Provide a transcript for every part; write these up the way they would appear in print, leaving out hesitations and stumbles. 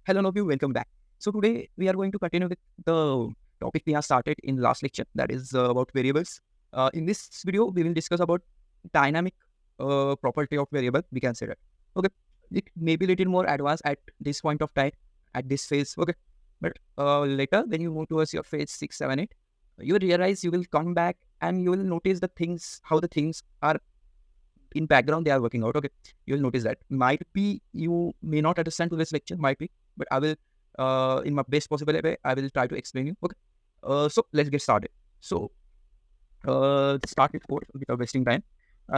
Hello, all of you. Welcome back. So today we are going to continue with the topic we have started in last lecture. That is about variables. In this video, we will discuss about dynamic property of variable. We can say that. Okay. It may be a little more advanced at this point of time, at this phase. Okay. But later, when you move towards your phase 6, 7, 8, you will realize you will come back and you will notice the things, how the things are in background they are working out. Okay, you will notice that might be you may not understand to this lecture, might be, but I will in my best possible way I will try to explain you. Okay, so let's get started. So start with code without wasting time.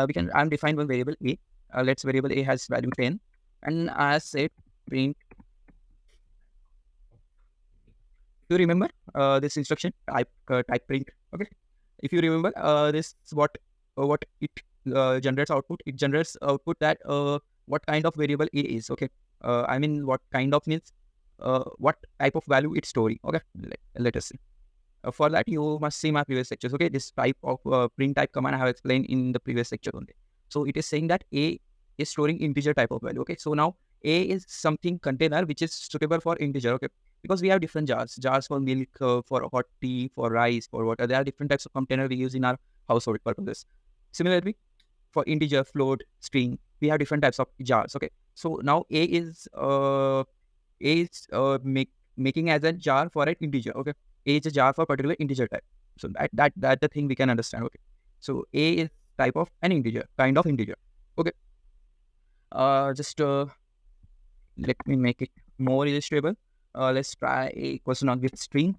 We can I'm define one variable a. Let's variable a has value 10, and as said print. You remember this instruction type print. Okay, if you remember this what it generates output. It generates output that what kind of variable a is. Okay, I mean what kind of means what type of value it's storing. Okay, let us see. For that you must see my previous lectures. Okay, this type of print type command I have explained in the previous lecture only. So it is saying that a is storing integer type of value. Okay, so now a is something container which is suitable for integer. Okay, because we have different jars for milk, for hot tea, for rice, for water. There are different types of container we use in our household purposes. Similarly, for integer, float, string, we have different types of jars. Okay, so now making as a jar for an integer. Okay, a is a jar for particular integer type. So that the thing we can understand. Okay, so a is type of an integer, kind of integer. Okay, just let me make it more illustrable. Let's try a question on with string.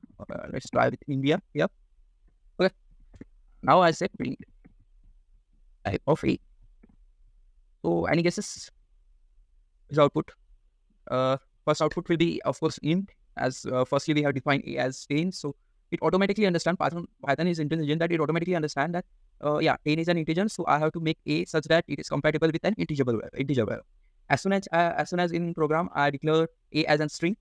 Let's try with India. Yep. Okay. Now I said print type of a. So any guesses? Is output? First output will be of course int. As firstly we have defined a as 10. So it automatically understand Python is intelligent that it automatically understand that 10 is an integer. So I have to make a such that it is compatible with an integer value. As soon as in program I declare a as a string,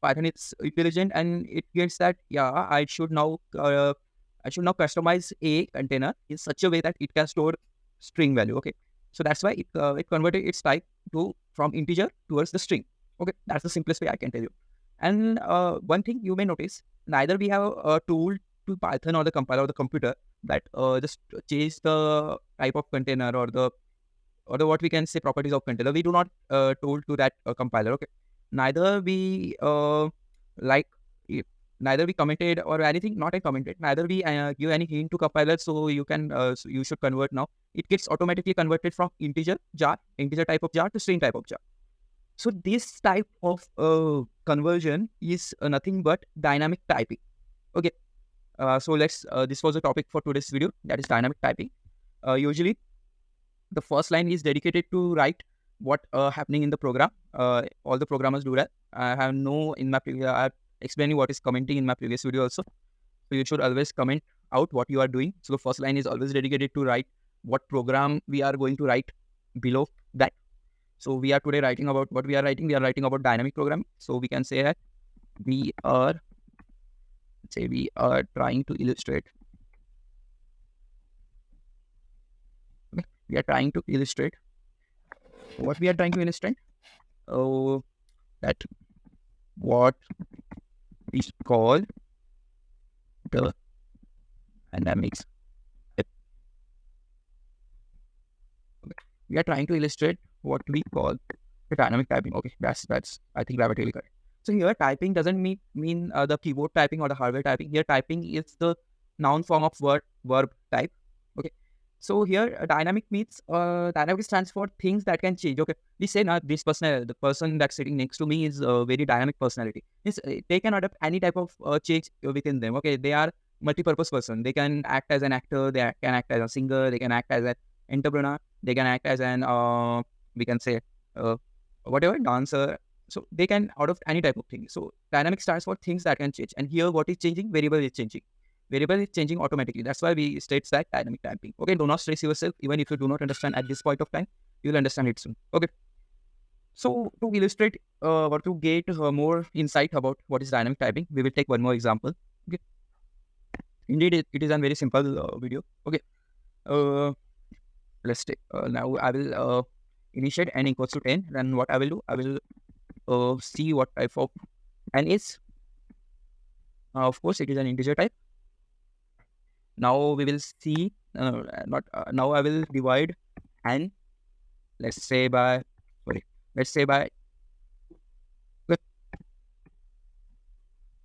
Python is intelligent and it gets that I should now customize a container in such a way that it can store string value. Okay, so that's why it converted its type to from integer towards the string. Okay, that's the simplest way I can tell you. And one thing you may notice, neither we have a tool to Python or the compiler or the computer that just change the type of container or the what we can say properties of container. We do not tool to that compiler. Okay, neither we like neither we commented or anything, not a commented, neither we give any hint to compiler, so you can so you should convert now. It gets automatically converted from integer type of jar to string type of jar. So this type of conversion is nothing but dynamic typing. Okay, so let's this was the topic for today's video, that is dynamic typing. Usually the first line is dedicated to write what happening in the program. All the programmers do that. I have no in my previous I explaining what is commenting in my previous video also. So you should always comment out what you are doing. So the first line is always dedicated to write what program we are going to write below that. So we are today writing about what we are writing. We are writing about dynamic programming. So we can say that we are trying to illustrate. Okay. We are trying to illustrate what we are trying to illustrate. That what is called the dynamics. Okay. We are trying to illustrate what we call the dynamic typing. Okay, that's I think grammatically correct. So here typing doesn't mean the keyboard typing or the hardware typing. Here typing is the noun form of verb type. Okay, so here dynamic means dynamic stands for things that can change. Okay, we say now this the person that's sitting next to me is a very dynamic personality. Means they can adapt any type of change within them. Okay, they are multi-purpose person. They can act as an actor. They can act as a singer. They can act as an entrepreneur. They can act as an we can say whatever dancer. So they can out of any type of thing. So dynamic stands for things that can change. And here what is changing? Variable is changing. Variable is changing automatically. That's why we states that dynamic typing. Okay, do not stress yourself. Even if you do not understand at this point of time, you will understand it soon. Okay. So to illustrate or to get more insight about what is dynamic typing, we will take one more example. Okay. Indeed, it is a very simple video. Okay. Let's take now I will initiate n equals to 10. Then what I will do, I will see what type of n is. Of course, it is an integer type. Now we will see, not now I will divide n, let's say by, sorry, let's say by,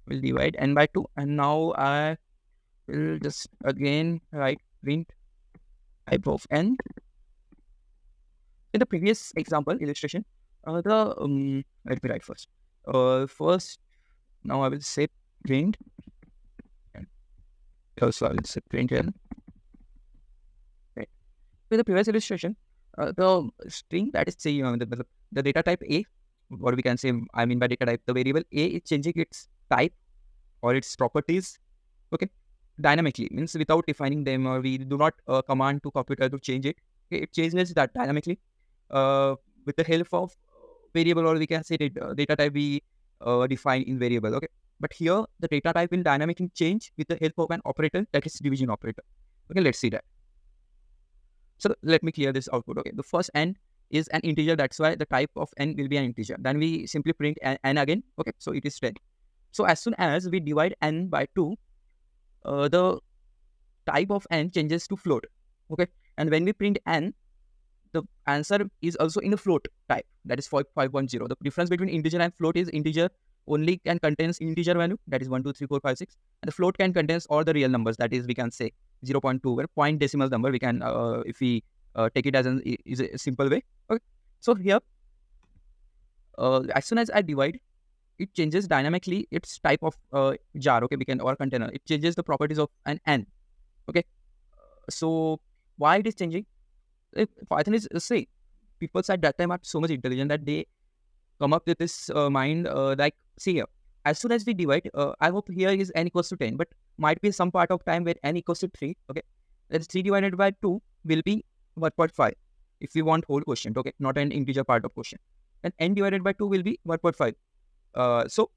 we'll divide n by 2, and now I will just again write print type of n. In the previous example illustration, let me write first. First, now I will say print. So I will say print n. Right. With the previous illustration, the string that is say the data type A, or we can say, I mean by data type, the variable A is changing its type or its properties, okay, dynamically, means without defining them, or we do not command to computer to change it. Okay, it changes that dynamically with the help of variable, or we can say data type we define in variable. Okay, but here the data type will dynamically change with the help of an operator, that is division operator. Okay, let's see that. So let me clear this output. Okay, the first n is an integer, that's why the type of n will be an integer. Then we simply print n again. Okay, so it is 10. So as soon as we divide n by 2, the type of n changes to float. Okay, and when we print n, the answer is also in a float type, that is 5.0. The difference between integer and float is integer only can contains integer value, that is 1, 2, 3, 4, 5, 6, and the float can contains all the real numbers, that is we can say 0.2, where point decimal number we can if we take it as is a simple way. Okay, so here as soon as I divide, it changes dynamically its type of jar, okay, we can, or container. It changes the properties of an n. Okay, so why it is changing? Python is, say, people at that time are so much intelligent that they come up with this mind, like, see here, as soon as we divide, I hope here is n equals to 10, but might be some part of time where n equals to 3. Okay, that's 3 divided by 2 will be 1.5 if we want whole quotient, okay, not an integer part of quotient. And n divided by 2 will be 1.5. So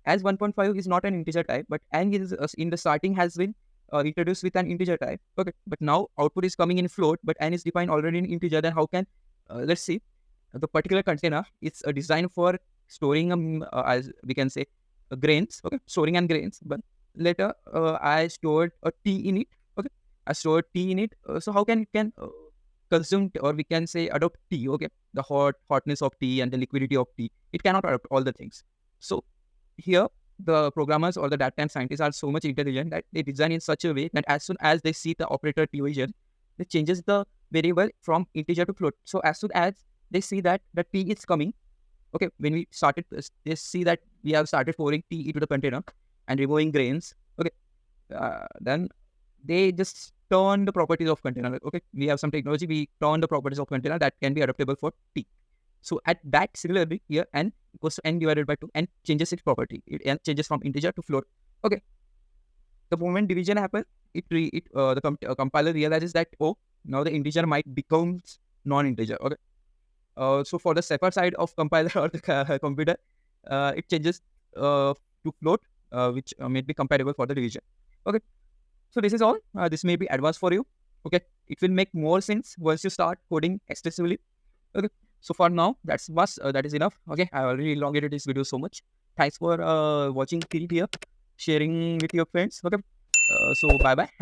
as 1.5 is not an integer type, but n is in the starting has been introduced with an integer type. Okay, but now output is coming in float, but n is defined already in integer. Then how can, let's see, the particular container is designed for storing, as we can say, grains. Okay, storing and grains. But later I stored a t in it. Okay, I stored t in it. So how can it can consume, or we can say adopt t? Okay, the hotness of t and the liquidity of t. It cannot adopt all the things. So here the programmers or the data scientists are so much intelligent that they design in such a way that as soon as they see the operator division, it changes the variable from integer to float. So as soon as they see that the t is coming, okay, when we started, they see that we have started pouring t into the container and removing grains. Okay, then they just turn the properties of container. Okay, we have some technology, we turn the properties of container that can be adaptable for t. So at that, similarly here, n equals to n divided by 2, n changes its property. N changes from integer to float. Okay, the moment division happens, the compiler realizes that, oh, now the integer might become non-integer. Okay, so for the safer side of compiler or the computer, it changes to float, which may be compatible for the division. Okay, so this is all. This may be advanced for you. Okay, it will make more sense once you start coding extensively. Okay, so for now, that is enough. Okay, I already elongated this video so much. Thanks for watching till here, sharing with your friends. Okay, so bye bye.